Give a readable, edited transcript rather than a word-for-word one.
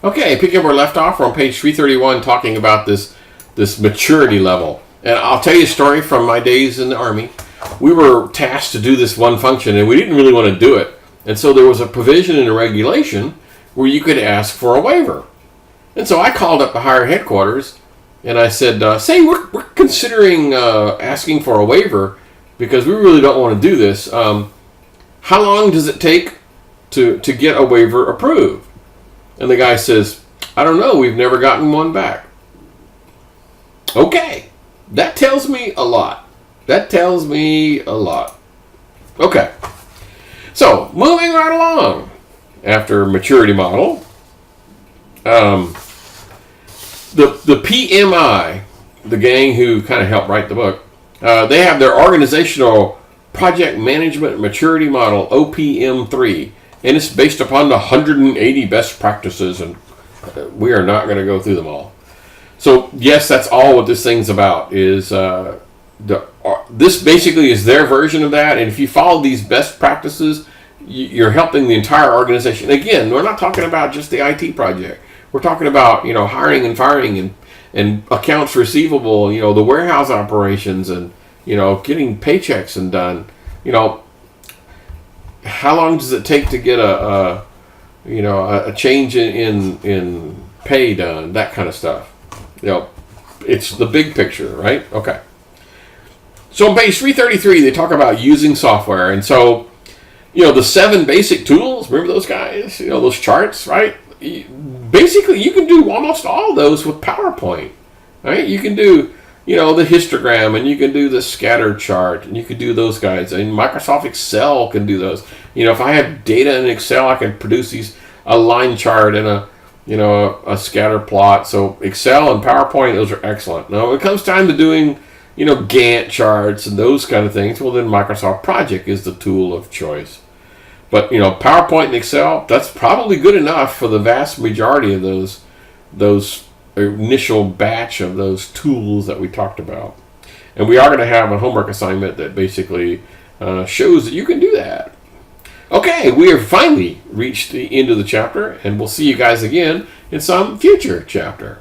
Okay, picking up where we left off, we're on page 331 talking about this maturity level. And I'll tell you a story from my days in the Army. We were tasked to do this one function, and we didn't really want to do it. And so there was a provision in a regulation where you could ask for a waiver. And so I called up the higher headquarters, and I said, say, we're considering asking for a waiver because we really don't want to do this. How long does it take to get a waiver approved? And the guy says, I don't know, we've never gotten one back. Okay, that tells me a lot. That tells me a lot. Okay, so moving right along. After maturity model, the PMI, the gang who kind of helped write the book, they have their organizational project management maturity model, OPM3. And it's based upon the 180 best practices, and we are not going to go through them all. So, yes, that's all what this thing's about, is this basically is their version of that, and if you follow these best practices, you're helping the entire organization. Again, we're not talking about just the IT project. We're talking about, hiring and firing and accounts receivable, the warehouse operations and, getting paychecks and done, how long does it take to get a change in pay done? That kind of stuff. It's the big picture, right? Okay. So on page 333, they talk about using software, and so the 7 basic tools. Remember those guys? Those charts, right? Basically, you can do almost all those with PowerPoint, right? You can do the histogram, and you can do the scatter chart, and you can do those guys. And Microsoft Excel can do those. If I have data in Excel, I can produce a line chart and a scatter plot. So Excel and PowerPoint, those are excellent. Now, when it comes time to doing, Gantt charts and those kind of things, well, then Microsoft Project is the tool of choice. But, PowerPoint and Excel, that's probably good enough for the vast majority of those initial batch of those tools that we talked about. And we are going to have a homework assignment that basically shows that you can do that. Okay, we have finally reached the end of the chapter, and we'll see you guys again in some future chapter.